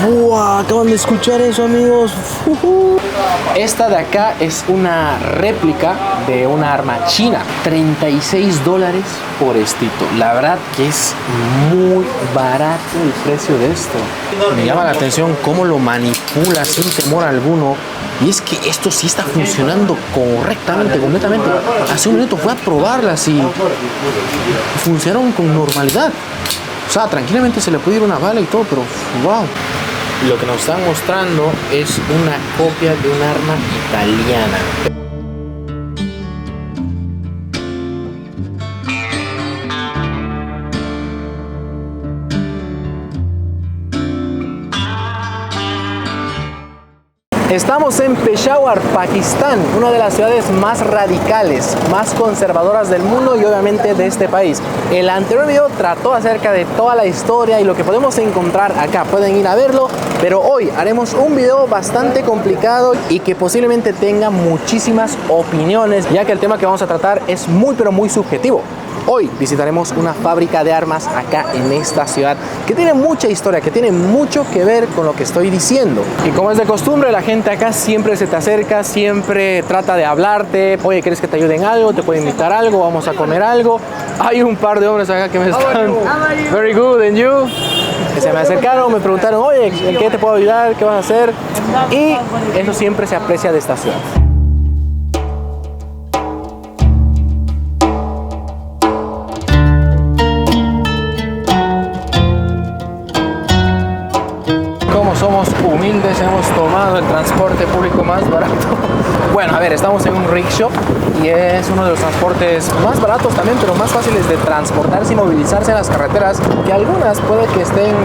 ¡Fua! Acaban de escuchar eso, amigos. Esta de acá es una réplica de una arma china. $36 por estito. La verdad que es muy barato el precio de esto. Me llama la atención cómo lo manipula sin temor alguno. Y es que esto sí está funcionando correctamente, completamente. Hace un minuto fue a probarlas y funcionaron con normalidad. O sea, tranquilamente se le puede ir una bala y todo, pero wow. Lo que nos están mostrando es una copia de un arma italiana. Estamos en Peshawar, Pakistán, una de las ciudades más radicales, más conservadoras del mundo y obviamente de este país. El anterior video trató acerca de toda la historia y lo que podemos encontrar acá. Pueden ir a verlo, pero hoy haremos un video bastante complicado y que posiblemente tenga muchísimas opiniones, ya que el tema que vamos a tratar es muy pero muy subjetivo. Hoy visitaremos una fábrica de armas acá en esta ciudad que tiene mucha historia, que tiene mucho que ver con lo que estoy diciendo. Y como es de costumbre, la gente acá siempre se te acerca, siempre trata de hablarte. Oye, ¿quieres que te ayude en algo? ¿Te puedo invitar a algo? ¿Vamos a comer algo? Hay un par de hombres acá que me están... Very good, and you? Que se me acercaron, me preguntaron, oye, ¿en qué te puedo ayudar? ¿Qué vas a hacer? Y eso siempre se aprecia de esta ciudad. Somos humildes, hemos tomado el transporte público más barato. Bueno, a ver, estamos en un rickshaw y es uno de los transportes más baratos también, pero más fáciles de transportarse y movilizarse en las carreteras, que algunas puede que estén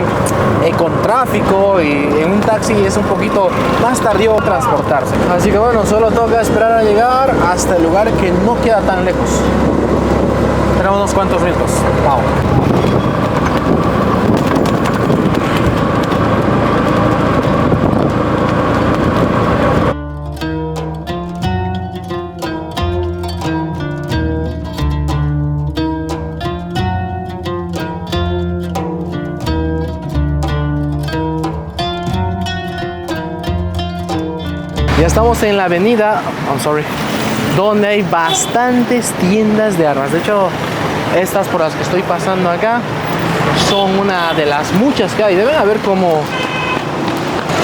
con tráfico, y en un taxi es un poquito más tardío transportarse. Así que bueno, solo toca esperar a llegar hasta el lugar que no queda tan lejos. Tenemos unos cuantos minutos. Wow. Ya estamos en la avenida, donde hay bastantes tiendas de armas. De hecho, estas por las que estoy pasando acá son una de las muchas que hay. Deben haber como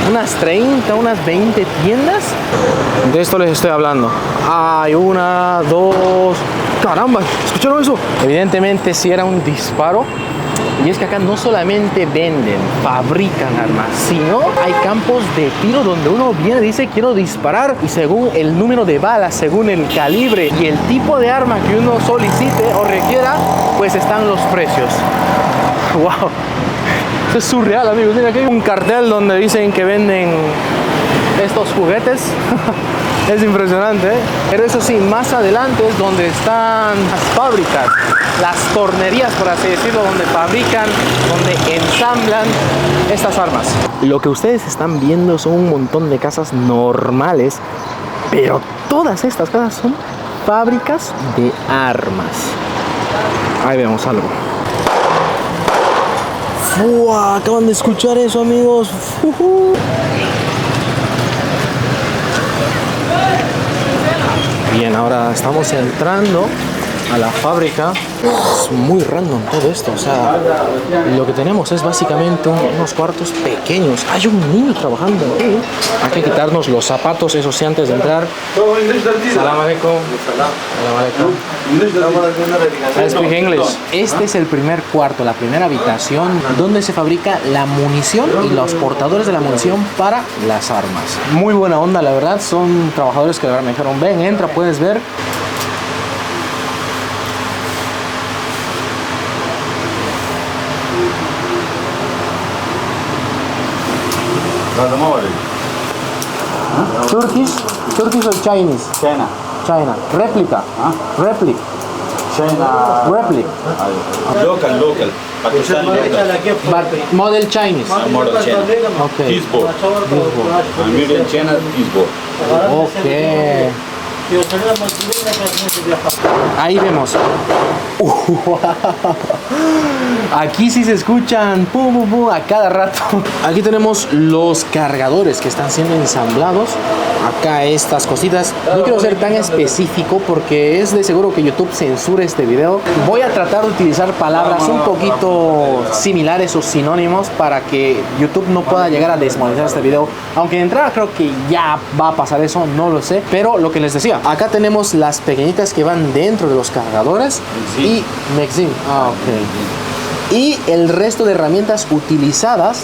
unas 30, unas 20 tiendas. De esto les estoy hablando. Hay una, dos... ¡Caramba! ¿Escucharon eso? Evidentemente sí era un disparo. Y es que acá no solamente venden, fabrican armas, sino hay campos de tiro donde uno viene y dice quiero disparar, y según el número de balas, según el calibre y el tipo de arma que uno solicite o requiera, pues están los precios. ¡Wow! Esto es surreal, amigos. Mira, aquí hay un cartel donde dicen que venden estos juguetes. Es impresionante, ¿eh? Pero eso sí, más adelante es donde están las fábricas, las tornerías, por así decirlo, donde fabrican, donde ensamblan estas armas. Lo que ustedes están viendo son un montón de casas normales, pero todas estas casas son fábricas de armas. Ahí vemos algo. ¡Fua! Acaban de escuchar eso, amigos. Bien, ahora estamos entrando a la fábrica. Es muy random todo esto, o sea, lo que tenemos es básicamente unos cuartos pequeños. Hay un niño trabajando aquí. Hay que quitarnos los zapatos, eso sí, antes de entrar. Salam alaikum. Salam alaikum. I speak English. Este es el primer cuarto, la primera habitación donde se fabrica la munición y los portadores de la munición para las armas. Muy buena onda, la verdad. Son trabajadores que la verdad me dijeron, ven, entra, puedes ver. Turkish or Chinese? China. Replica. Replica. Replica. Local. Pakistan local. But model Chinese. Model China. Okay. Peaceboard. Made in China, peaceboard. Okay. Ahí vemos. Aquí sí se escuchan pum, pum, pum, a cada rato. Aquí tenemos los cargadores que están siendo ensamblados. Acá estas cositas. No quiero ser tan específico porque es de seguro que YouTube censura este video. Voy a tratar de utilizar palabras un poquito similares o sinónimos para que YouTube no pueda llegar a desmonetizar este video. Aunque de entrada creo que ya va a pasar eso, no lo sé. Pero lo que les decía, acá tenemos las pequeñitas que van dentro de los cargadores. Y Mexin. Ah, ok. Y el resto de herramientas utilizadas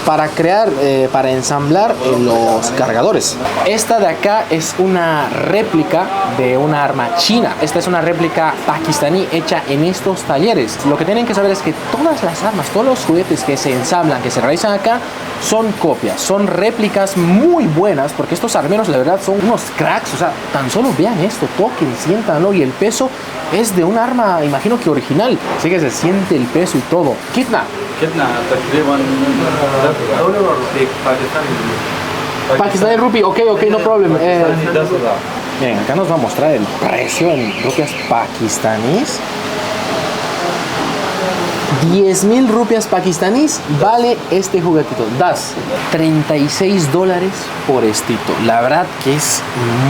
para crear, para ensamblar los cargadores. Esta de acá es una réplica de una arma china. Esta es una réplica pakistaní hecha en estos talleres. Lo que tienen que saber es que todas las armas, todos los juguetes que se ensamblan, que se realizan acá, son copias, son réplicas muy buenas, porque estos armeros la verdad son unos cracks. O sea, tan solo vean esto, toquen, siéntanlo, y el peso es de un arma, imagino que original, así que se siente el peso y todo. Kitna. कितना तकरीबन Pakistani rupee, ok, no problem. Miren, acá nos va a mostrar el precio en rupias pakistaníes. 10,000 rupias pakistaníes vale este juguetito. Das $36 por estito. La verdad que es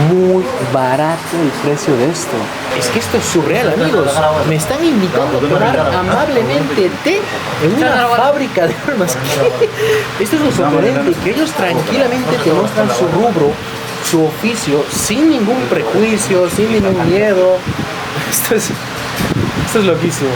muy barato el precio de esto. Es que esto es surreal, amigos. Me están invitando a tomar amablemente té en una fábrica de armas. Esto es lo sorprendente, que ellos tranquilamente te muestran su rubro, su oficio, sin ningún prejuicio, sin ningún miedo. Esto es loquísimo.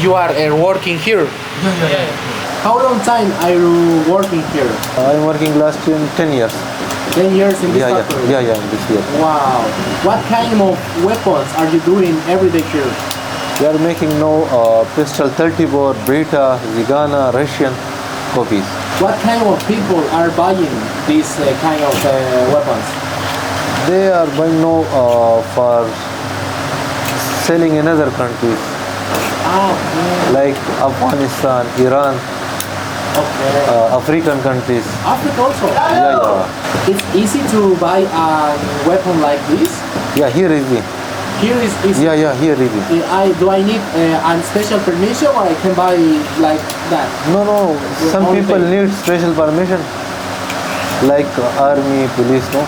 You are working here. Yeah. How long time are you working here? I'm working last 10 years. 10 years in this factory. Yeah, in this year. Wow. What kind of weapons are you doing every day here? We are making now pistol 30 bore, Brita, Zigana, Russian copies. What kind of people are buying these kind of weapons? They are buying now for selling in other countries like Afghanistan, Iran, African countries. Africa also? Yeah. It's easy to buy a weapon like this? Yeah, here is it. Here is easy. Yeah, here is it. Do I need a special permission, or I can buy like that? No. Some Only people thing. need special permission, like army, police, no?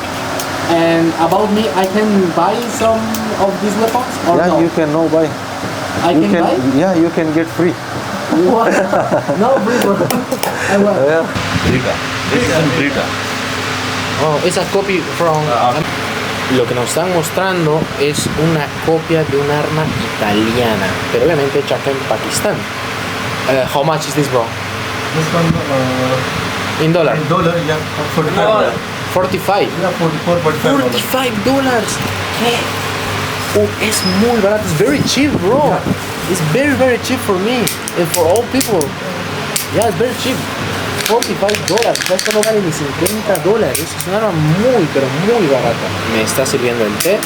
And about me, I can buy some of these weapons, or Yeah, no? you can now buy. I You can buy? Yeah, you can get free. What? No, free for I want. Yeah. Brita. This is Brita. Oh, it's a copy from... Lo que nos están mostrando es una copia de un arma italiana, pero obviamente hecha acá en Pakistán. How much is this, bro? This one In dollar? in dollar, yeah, $45. 45. Yeah, $44.5. $45. ¿Qué? Oh, es muy barato. It's very cheap, bro. It's very, very cheap for me and for all people. Yeah, it's very cheap. $45. Esto no vale ni $50. Es una arma muy, pero muy barata. Me está sirviendo el té.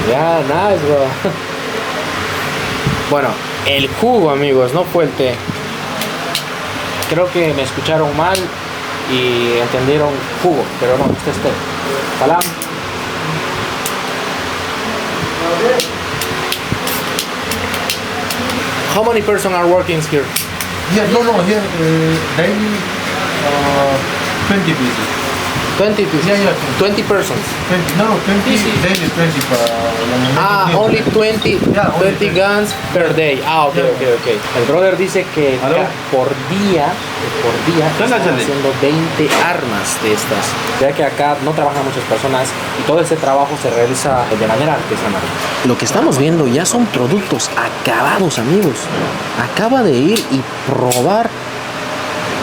Yeah, nice, bro. Bueno, el jugo, amigos, no fue el té. Creo que me escucharon mal y entendieron jugo, pero no, este es té. Salam. How many persons are working here? Yeah, no, here daily 20 pieces. 20 pieces? Yeah, 20 persons. 20, no, 20 Sí, sí. daily 20 Only 20, Yeah, only 20 guns per day. Ok. El brother dice que Hello. por día están Ándale. haciendo 20 armas de estas. Ya que acá no trabajan muchas personas y todo este trabajo se realiza de manera artesanal. Lo que estamos viendo ya son productos acabados, amigos. Acaba de ir y probar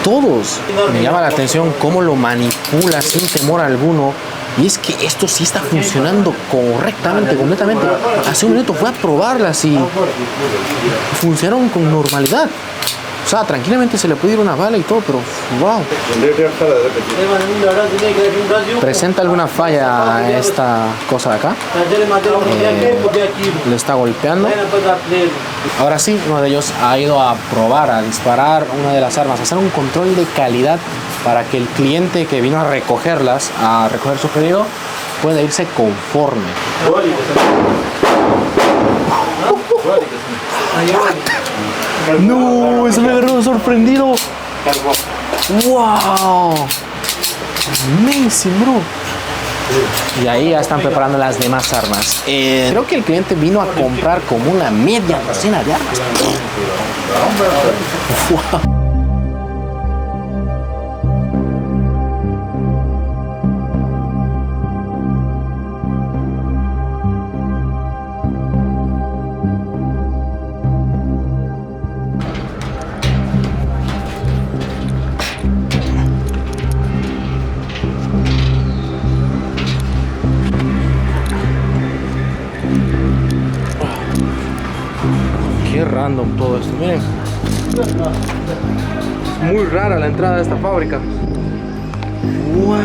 todos. Me llama la atención cómo lo manipula sin temor alguno. Y es que esto sí está funcionando correctamente, completamente. Hace un minuto fue a probarlas y funcionaron con normalidad. O sea, tranquilamente se le puede ir una bala y todo, pero wow. ¿Presenta alguna falla esta cosa de acá? Le está golpeando. Ahora sí, uno de ellos ha ido a probar, a disparar una de las armas, a hacer un control de calidad para que el cliente que vino a recogerlas, a recoger su pedido, pueda irse conforme. No, eso me agarró sorprendido. Wow. Amazing, bro. Y ahí ya están preparando las demás armas. Creo que el cliente vino a comprar como una media docena de armas. Wow. Qué random todo esto, miren. Muy rara la entrada de esta fábrica. Wow.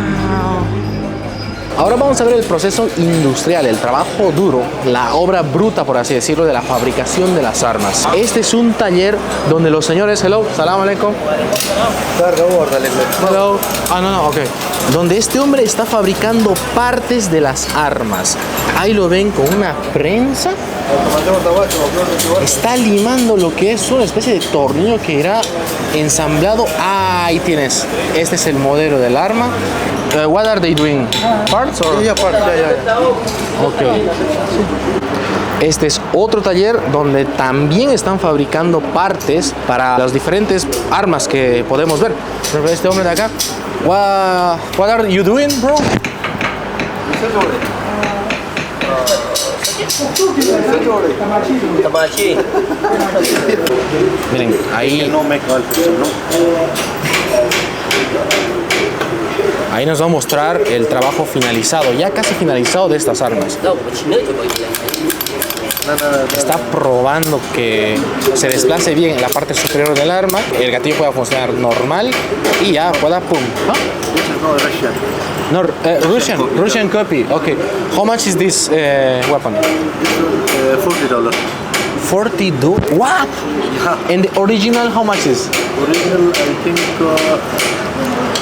Ahora vamos a ver el proceso industrial, el trabajo duro, la obra bruta, por así decirlo, de la fabricación de las armas. Este es un taller donde los señores, hello, salam alaikum. Hello. No, ok. Donde este hombre está fabricando partes de las armas. Ahí lo ven con una prensa. Está limando lo que es una especie de tornillo que irá ensamblado. Ahí tienes. Este es el modelo del arma. What are they doing? Parts or? Yeah, parts. Okay. Este es otro taller donde también están fabricando partes para las diferentes armas que podemos ver. Por ejemplo, este hombre de acá. What are you doing, bro? Miren, ahí ahí nos va a mostrar el trabajo finalizado, ya casi finalizado de estas armas. Está probando que se desplace bien en la parte superior del arma, el gatillo pueda funcionar normal y ya pueda pum. No, Russian copy. Okay. How much is this weapon? $40. $40. What? Yeah. And the original, how much is? Original, I think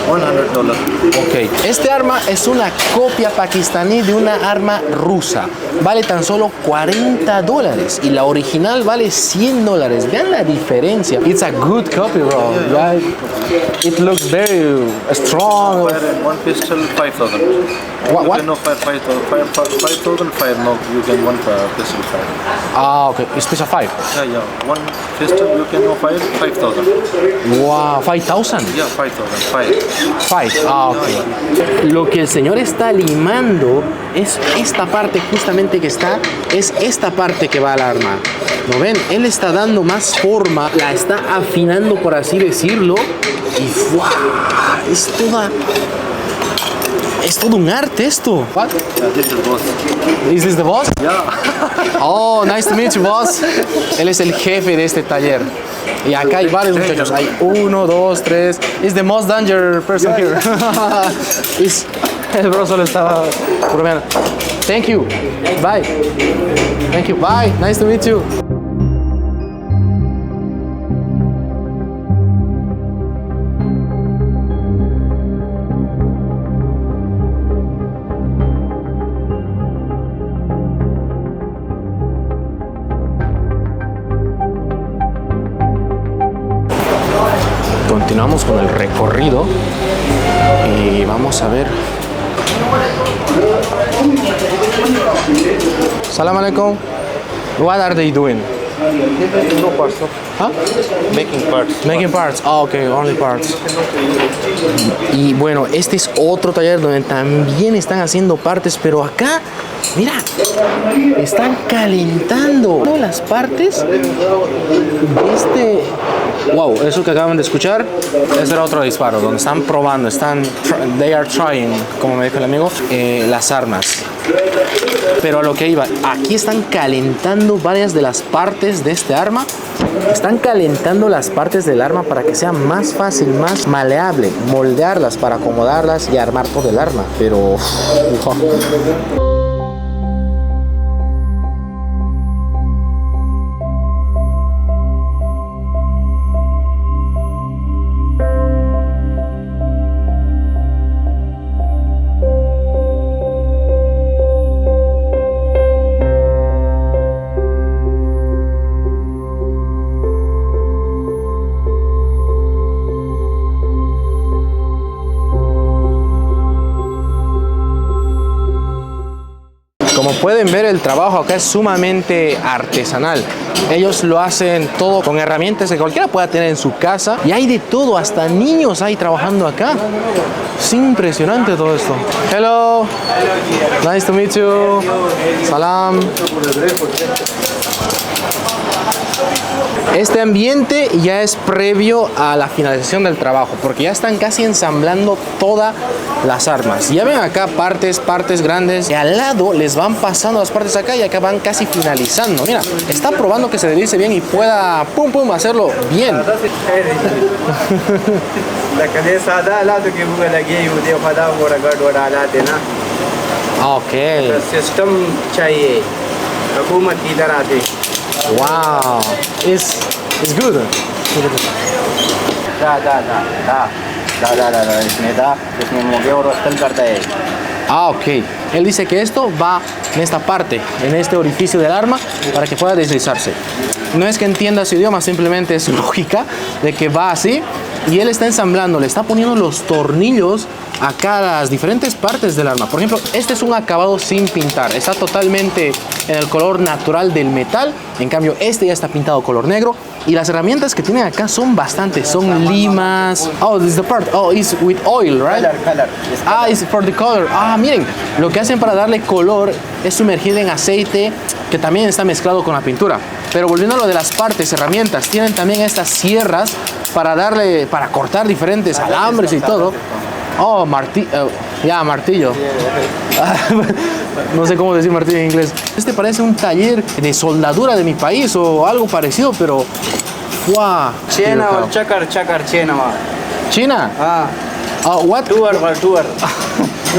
$100. Ok, este arma es una copia pakistaní de una arma rusa. Vale tan solo $40 y la original vale $100. Vean la diferencia. It's a good copy, bro. Right? It looks very strong. Fire in one pistol, 5,000. What? You can fire 5,000 fire. No, you can one pistol fire. Ah, ok. Special 5. Yeah. One pistol you can fire 5,000. Wow, 5,000. Yeah, 5,000 fire. 5. Ah, ok. Lo que el señor está limando es esta parte justamente que está, es esta parte que va al arma. ¿No ven? Él está dando más forma, la está afinando, por así decirlo. Y ¡wow! Es todo un arte esto. What? Yeah, this is boss. Is this the boss? Yeah. Oh, nice to meet you, boss. Él es el jefe de este taller. Y acá hay varios muchachos. Hay 1, 2, 3. Is the most dangerous person here. El bro solo estaba bromeando. Thank you. Bye. Thank you. Bye. Nice to meet you. Continuamos con el recorrido y vamos a ver. Salam alaikum. What are they doing? No parts. Huh? Making parts. Making parts. Ah, okay, only parts. Y bueno, este es otro taller donde también están haciendo partes, pero acá, mira, están calentando las partes de este. Wow, eso que acaban de escuchar, ese era otro disparo, donde están probando, they are trying, como me dijo el amigo, las armas. Pero a lo que iba, aquí están calentando varias de las partes de este arma. Están calentando las partes del arma para que sea más fácil, más maleable, moldearlas para acomodarlas y armar todo el arma. Pero... Como pueden ver, el trabajo acá es sumamente artesanal. Ellos lo hacen todo con herramientas que cualquiera pueda tener en su casa. Y hay de todo, hasta niños hay trabajando acá. Es impresionante todo esto. Hello. Nice to meet you. Salam. Este ambiente ya es previo a la finalización del trabajo, porque ya están casi ensamblando todas las armas. Ya ven acá partes grandes, y al lado les van pasando las partes acá y acá van casi finalizando. Mira, está probando que se deslice bien y pueda pum pum hacerlo bien. Ok. Wow, it's good. Ah, ok. Él dice que esto va en esta parte, en este orificio del arma, para que pueda deslizarse. No es que entienda su idioma, simplemente es lógica de que va así. Y él está ensamblando, le está poniendo los tornillos a cada las diferentes partes del arma. Por ejemplo, este es un acabado sin pintar, está totalmente en el color natural del metal. En cambio, este ya está pintado color negro. Y las herramientas que tienen acá son bastantes, son limas. Oh, this is the part. Oh, it's with oil, right? Color. Ah, it's for the color. Ah, miren, lo que hacen para darle color es sumergir en aceite que también está mezclado con la pintura. Pero volviendo a lo de las partes, herramientas, tienen también estas sierras para cortar diferentes alambres y todo. Oh, martillo. No sé cómo decir martillo en inglés. Este parece un taller de soldadura de mi país o algo parecido, pero... ¡Wow! China or chakar China. China? Ah. Oh, what? Tour.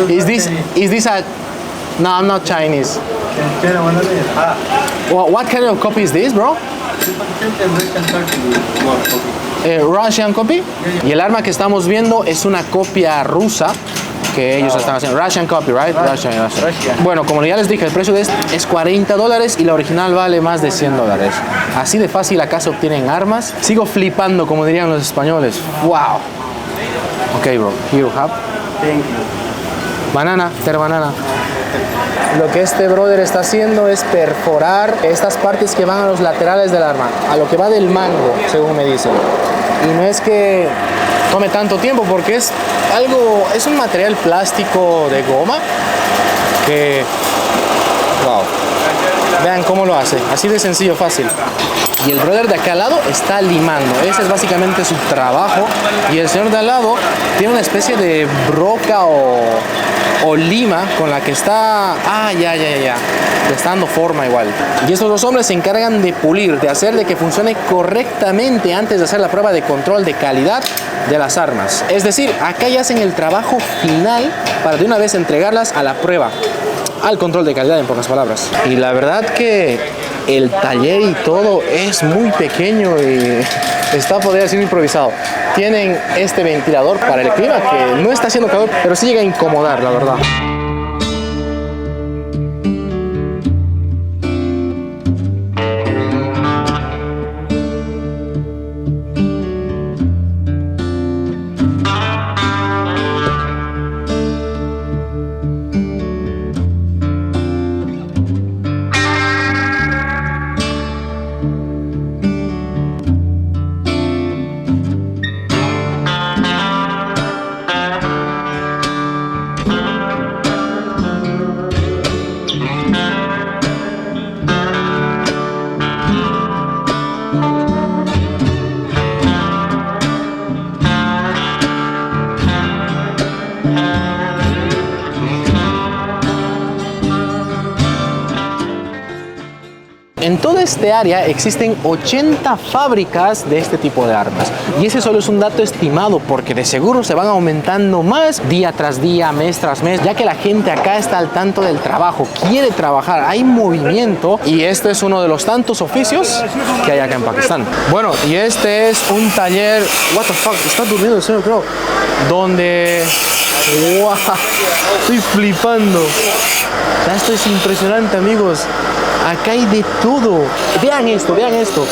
Is this a... No, I'm not Chinese. What kind of copy is this, bro? Russian copy. Y el arma que estamos viendo es una copia rusa que ellos están haciendo. Russian copy, right? Russian. Bueno, como ya les dije, el precio de este es $40 y la original vale más de $100. Así de fácil acá se obtienen armas. Sigo flipando, como dirían los españoles. Wow. Ok, bro. Here you have. Thank you. Banana, banana. Lo que este brother está haciendo es perforar estas partes que van a los laterales del arma, a lo que va del mango, según me dicen. Y no es que tome tanto tiempo porque es un material plástico de goma que, wow, vean cómo lo hace, así de sencillo, fácil. Y el brother de acá al lado está limando, ese es básicamente su trabajo. Y el señor de al lado tiene una especie de broca o lima con la que está... Ah, ya. Le está dando forma igual. Y estos dos hombres se encargan de pulir, de hacer de que funcione correctamente antes de hacer la prueba de control de calidad de las armas. Es decir, acá ya hacen el trabajo final para de una vez entregarlas a la prueba, al control de calidad, en pocas palabras. Y la verdad que el taller y todo es muy pequeño y podría ser improvisado. Tienen este ventilador para el clima que no está haciendo calor, pero sí llega a incomodar, la verdad. En toda este área existen 80 fábricas de este tipo de armas. Y ese solo es un dato estimado, porque de seguro se van aumentando más día tras día, mes tras mes, ya que la gente acá está al tanto del trabajo, quiere trabajar, hay movimiento, y este es uno de los tantos oficios que hay acá en Pakistán. Bueno, y este es un taller, what the fuck, está durmiendo el señor, creo, donde, wow, estoy flipando. O sea, esto es impresionante, amigos. Acá hay de todo. Vean esto, vean esto.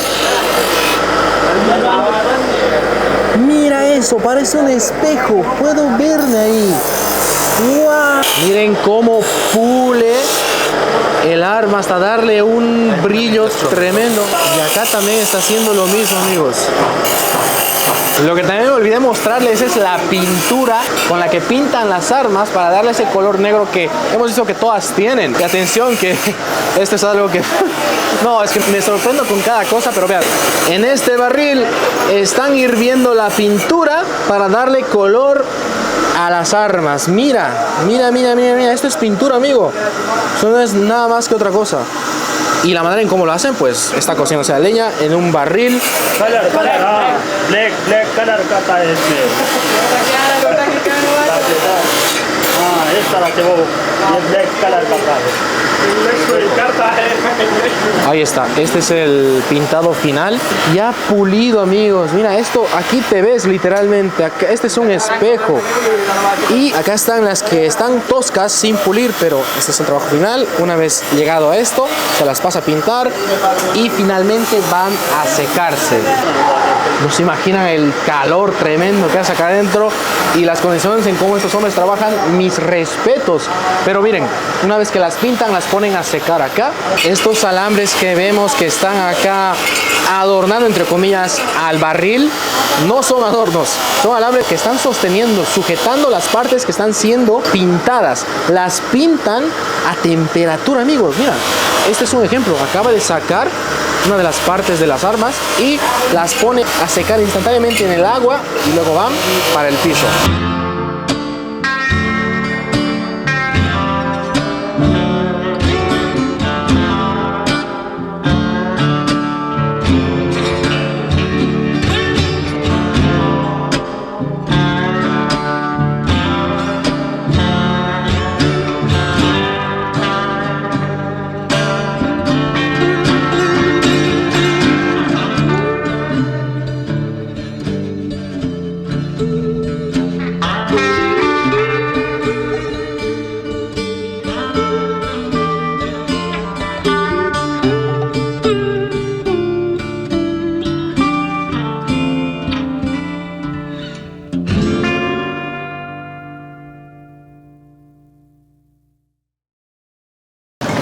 Mira eso, parece un espejo. Puedo verme ahí. ¡Wow! Miren cómo pule el arma hasta darle un brillo tremendo. Y acá también está haciendo lo mismo, amigos. Lo que también me olvidé mostrarles es la pintura con la que pintan las armas para darle ese color negro que hemos visto que todas tienen. Y atención que esto es algo que... No, es que me sorprendo con cada cosa, pero vean, en este barril están hirviendo la pintura para darle color a las armas. Mira, mira, mira, mira, mira, esto es pintura, amigo. Eso no es nada más que otra cosa. Y la manera en cómo lo hacen, pues está cociendo, o sea, leña en un barril. Black color करता है इसमें इस तरह से वो ये black colour करता है Ahí está, este es el pintado final, ya pulido, amigos. Mira esto, aquí te ves literalmente, acá, este es un espejo. Y acá están las que están toscas sin pulir, pero este es el trabajo final. Una vez llegado a esto, se las pasa a pintar y finalmente van a secarse. No se imaginan el calor tremendo que hace acá adentro y las condiciones en cómo estos hombres trabajan, mis respetos. Pero miren, una vez que las pintan, las ponen a secar acá. Estos alambres que vemos que están acá adornando, entre comillas, al barril, no son adornos, son alambres que están sosteniendo, sujetando las partes que están siendo pintadas. Las pintan a temperatura, amigos. Mira, este es un ejemplo. Acaba de sacar una de las partes de las armas y las pone a secar instantáneamente en el agua y luego van para el piso.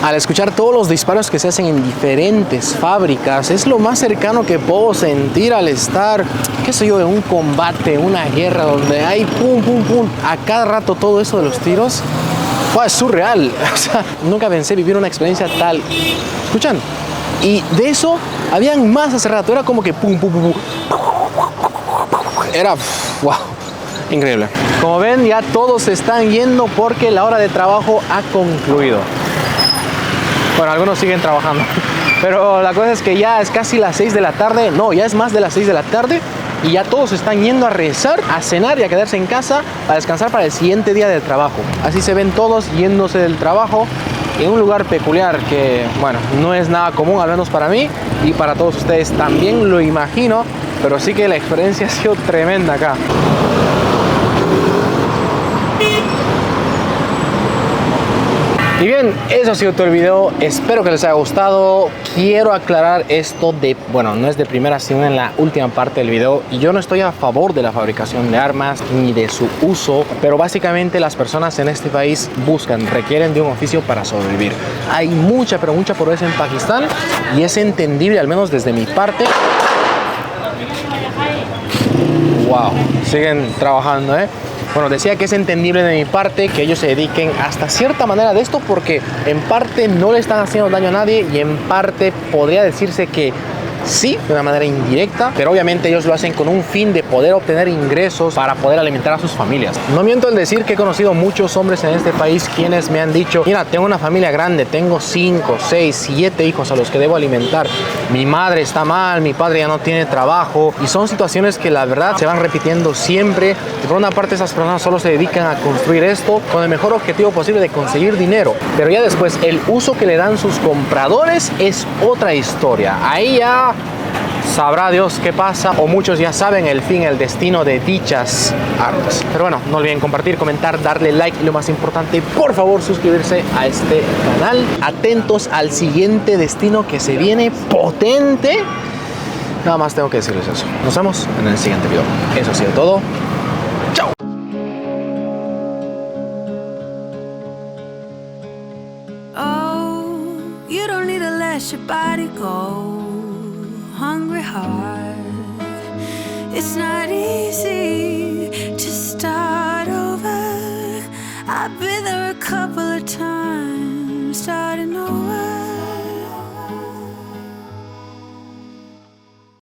Al escuchar todos los disparos que se hacen en diferentes fábricas, es lo más cercano que puedo sentir al estar, qué sé yo, en un combate, una guerra donde hay pum, pum, pum, a cada rato todo eso de los tiros. Wow, es surreal. O sea, nunca pensé vivir una experiencia tal. ¿Escuchan? Y de eso habían más hace rato, era como que pum, pum, pum, pum. Era, wow, increíble. Como ven, ya todos se están yendo porque la hora de trabajo ha concluido. Bueno, algunos siguen trabajando, pero la cosa es que ya es casi las 6 de la tarde, no, ya es más de las 6 de la tarde y ya todos están yendo a rezar, a cenar y a quedarse en casa a descansar para el siguiente día del trabajo. Así se ven todos yéndose del trabajo en un lugar peculiar que, bueno, no es nada común, al menos para mí y para todos ustedes también lo imagino, pero sí que la experiencia ha sido tremenda acá. Y bien, eso ha sido todo el video, espero que les haya gustado. Quiero aclarar esto de, bueno, no es de primera, sino en la última parte del video. Yo no estoy a favor de la fabricación de armas ni de su uso, pero básicamente las personas en este país requieren de un oficio para sobrevivir. Hay mucha, pero mucha pobreza en Pakistán y es entendible, al menos desde mi parte. Wow, siguen trabajando, ¿eh? Bueno, decía que es entendible de mi parte que ellos se dediquen hasta cierta manera de esto porque en parte no le están haciendo daño a nadie y en parte podría decirse que Sí, de una manera indirecta, pero obviamente ellos lo hacen con un fin de poder obtener ingresos para poder alimentar a sus familias. No miento al decir que he conocido muchos hombres en este país quienes me han dicho, mira, tengo una familia grande, tengo 5, 6, 7 hijos a los que debo alimentar. Mi madre está mal, mi padre ya no tiene trabajo, y son situaciones que la verdad se van repitiendo siempre. Y por una parte esas personas solo se dedican a construir esto con el mejor objetivo posible de conseguir dinero, pero ya después el uso que le dan sus compradores es otra historia. Ahí ya sabrá Dios qué pasa, o muchos ya saben el fin, el destino de dichas armas. Pero bueno, no olviden compartir, comentar, darle like y lo más importante, por favor, suscribirse a este canal. Atentos al siguiente destino que se viene potente. Nada más tengo que decirles eso. Nos vemos en el siguiente video. Eso ha sido todo. ¡Chao! Oh, you don't need to let your body go. Hungry heart, it's not easy to start over. I've been there a couple of times, starting over.